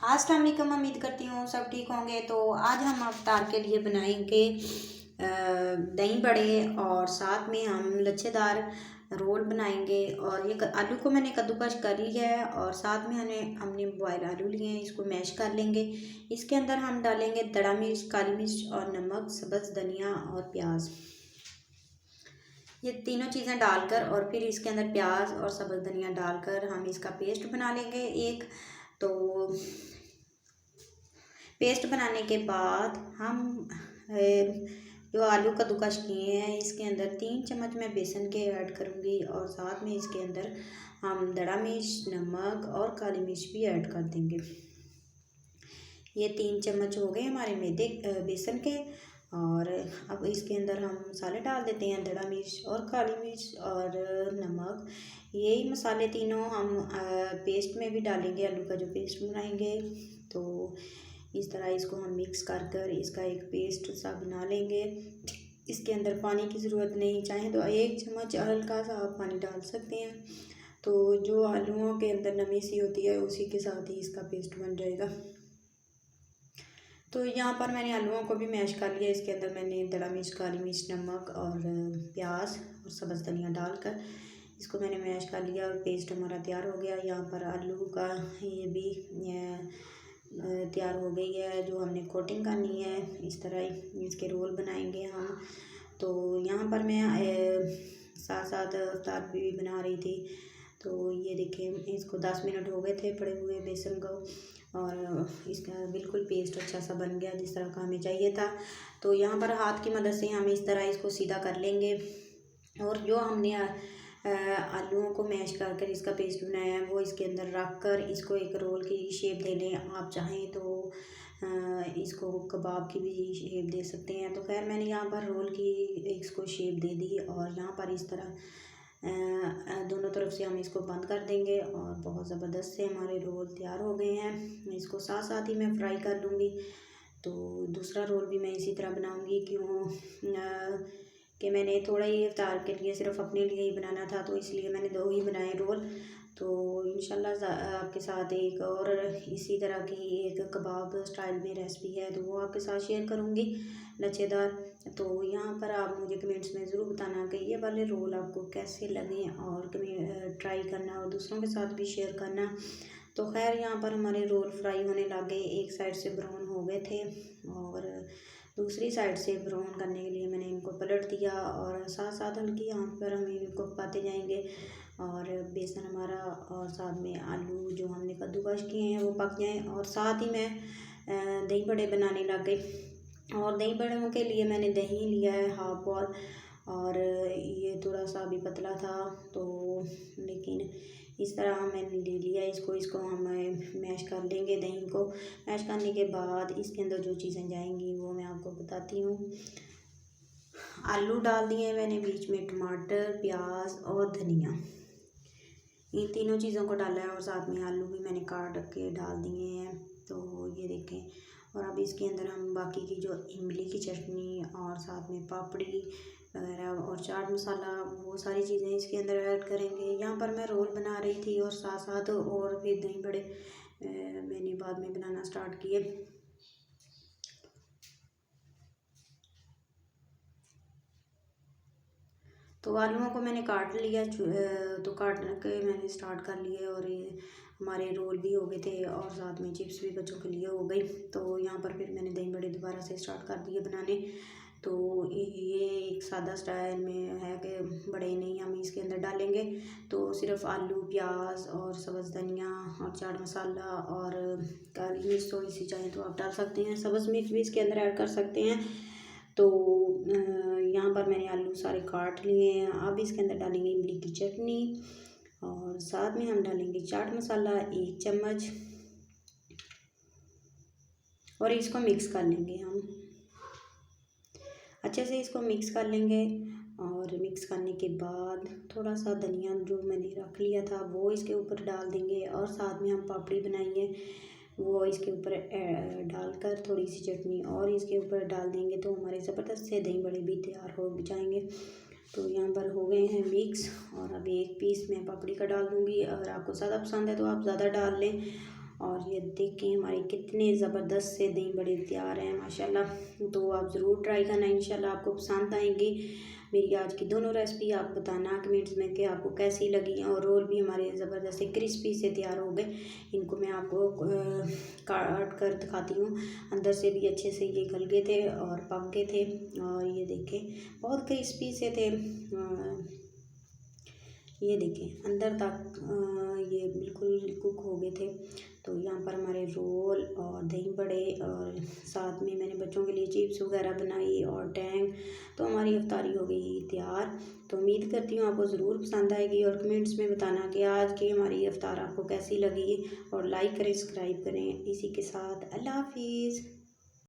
अस्सलाम वालेकुम। उम्मीद करती हूँ सब ठीक होंगे। तो आज हम अफ्तार के लिए बनाएंगे दही बड़े और साथ में हम लच्छेदार रोल बनाएंगे। और ये आलू को मैंने कद्दूकस कर लिया है और साथ में हमने बॉयल आलू लिए हैं, इसको मैश कर लेंगे। इसके अंदर हम डालेंगे दड़ा मिर्च, काली मिर्च और नमक, सब्ज़ धनिया और प्याज। ये तीनों चीज़ें डालकर और फिर इसके अंदर प्याज और सब्ज़ धनिया डालकर हम इसका पेस्ट बना लेंगे एक। तो पेस्ट बनाने के बाद हम जो आलू कद्दूकस किए हैं इसके अंदर 3 चम्मच मैं बेसन के ऐड करूँगी और साथ में इसके अंदर हम दड़ा मिर्च, नमक और काली मिर्च भी ऐड कर देंगे। ये 3 चम्मच हो गए हमारे मैदे बेसन के। और अब इसके अंदर हम मसाले डाल देते हैं, दड़ा मिर्च और काली मिर्च और नमक। यही मसाले तीनों हम पेस्ट में भी डालेंगे, आलू का जो पेस्ट बनाएंगे। तो इस तरह इसको हम मिक्स कर कर इसका एक पेस्ट सा बना लेंगे। इसके अंदर पानी की ज़रूरत नहीं, चाहे तो 1 चम्मच हल्का सा आप पानी डाल सकते हैं। तो जो आलूओं के अंदर नमी सी होती है उसी के साथ ही इसका पेस्ट बन जाएगा। तो यहाँ पर मैंने आलूओं को भी मैश कर लिया। इसके अंदर मैंने दड़ा मिर्च, काली मिर्च, नमक और प्याज और सब्ज़ धनिया डालकर इसको मैंने मैश कर लिया और पेस्ट हमारा तैयार हो गया। यहाँ पर आलू का ये भी तैयार हो गई है, जो हमने कोटिंग करनी है। इस तरह इसके रोल बनाएंगे हम। तो यहाँ पर मैं साथ साथ अफ्तार भी बना रही थी। तो ये देखें, इसको 10 मिनट हो गए थे पड़े हुए बेसन को और इसका बिल्कुल पेस्ट अच्छा सा बन गया जिस तरह का हमें चाहिए था। तो यहाँ पर हाथ की मदद से हम इस तरह इसको सीधा कर लेंगे और जो हमने आलूओं को मैश कर कर इसका पेस्ट बनाया है वो इसके अंदर रख कर इसको एक रोल की शेप दे लें। आप चाहें तो इसको कबाब की भी शेप दे सकते हैं। तो खैर मैंने यहाँ पर रोल की इसको शेप दे दी और यहाँ पर इस तरह दोनों तरफ से हम इसको बंद कर देंगे और बहुत ज़बरदस्त से हमारे रोल तैयार हो गए हैं। इसको साथ साथ ही मैं फ्राई कर लूँगी। तो दूसरा रोल भी मैं इसी तरह बनाऊँगी, क्यों कि मैंने थोड़ा ही इफ्तार के लिए सिर्फ अपने लिए ही बनाना था, तो इसलिए मैंने 2 ही बनाए रोल। तो इंशाल्लाह आपके साथ एक और इसी तरह की एक कबाब स्टाइल में रेसिपी है तो वो आपके साथ शेयर करूँगी, लच्छेदार। तो यहाँ पर आप मुझे कमेंट्स में ज़रूर बताना कि ये वाले रोल आपको कैसे लगे और ट्राई करना और दूसरों के साथ भी शेयर करना। तो खैर यहाँ पर हमारे रोल फ्राई होने लग गए, एक साइड से ब्राउन हो गए थे और दूसरी साइड से ब्राउन करने के लिए मैंने इनको पलट दिया और साथ साथ हल्की आंच पर हम इनको पकाते जाएंगे और बेसन हमारा और साथ में आलू जो हमने कद्दूकस किए हैं वो पक जाएं। और साथ ही मैं दही बड़े बनाने लग गई और दही बड़ों के लिए मैंने दही लिया है हाफ बॉल और ये थोड़ा सा अभी पतला था, तो लेकिन इस तरह मैंने ले लिया इसको हम मैश कर लेंगे। दही को मैश करने के बाद इसके अंदर जो चीज़ें जाएंगी वो मैं आपको बताती हूँ। आलू डाल दिए मैंने, बीच में टमाटर, प्याज और धनिया, इन तीनों चीज़ों को डाला है और साथ में आलू भी मैंने काट के डाल दिए हैं। तो ये देखें, और अब इसके अंदर हम बाकी की जो इमली की चटनी और साथ में पापड़ी वगैरह और चाट मसाला वो सारी चीज़ें इसके अंदर ऐड करेंगे। यहाँ पर मैं रोल बना रही थी और साथ साथ और फिर दही बड़े मैंने बाद में बनाना स्टार्ट किए। तो आलूओं को मैंने काट लिया, तो काट के मैंने स्टार्ट कर लिए और ये हमारे रोल भी हो गए थे और साथ में चिप्स भी बच्चों के लिए हो गई। तो यहाँ पर फिर मैंने दही बड़े दोबारा से स्टार्ट कर दिए बनाने। तो ये एक सादा स्टाइल में है कि बड़े नहीं हम इसके अंदर डालेंगे। तो सिर्फ आलू, प्याज और सब्ज़ धनिया और चाट मसाला और काली मिर्च थोड़ी सी चाहें तो आप डाल सकते हैं, सब्ज़ मिर्च भी इसके अंदर ऐड कर सकते हैं। तो यहाँ पर मैंने आलू सारे काट लिए हैं। अब इसके अंदर डालेंगे इमली की चटनी और साथ में हम डालेंगे चाट मसाला 1 चम्मच और इसको मिक्स कर लेंगे हम अच्छे से, इसको मिक्स कर लेंगे। और मिक्स करने के बाद थोड़ा सा धनिया जो मैंने रख लिया था वो इसके ऊपर डाल देंगे और साथ में हम पापड़ी बनाई है वो इसके ऊपर डालकर थोड़ी सी चटनी और इसके ऊपर डाल देंगे तो हमारे ज़बरदस्त से दही बड़े भी तैयार हो जाएंगे। तो यहाँ पर हो गए हैं मिक्स और अब एक पीस मैं पापड़ी का डाल दूँगी। अगर आपको ज़्यादा पसंद है तो आप ज़्यादा डाल लें और ये देखिए हमारे कितने ज़बरदस्त से दही बड़े तैयार हैं माशाल्लाह। तो आप ज़रूर ट्राई करना, इंशाल्लाह आपको पसंद आएंगी। मेरी आज की दोनों रेसिपी आप बताना कमेंट्स में कि आपको कैसी लगी। और रोल भी हमारे ज़बरदस्त से क्रिस्पी से तैयार हो गए। इनको मैं आपको काट कर दिखाती हूँ। अंदर से भी अच्छे से ये गल गए थे और पक गए थे। और ये देखें बहुत क्रिस्पी से थे। ये देखिए अंदर तक ये बिल्कुल कुक हो गए थे। तो यहाँ पर हमारे रोल और दही बड़े और साथ में मैंने बच्चों के लिए चिप्स वगैरह बनाई और टैंग। तो हमारी इफ्तारी हो गई तैयार। तो उम्मीद करती हूँ आपको ज़रूर पसंद आएगी और कमेंट्स में बताना कि आज की हमारी इफ्तार आपको कैसी लगी। और लाइक करें, सब्सक्राइब करें। इसी के साथ अल्लाह हाफिज़।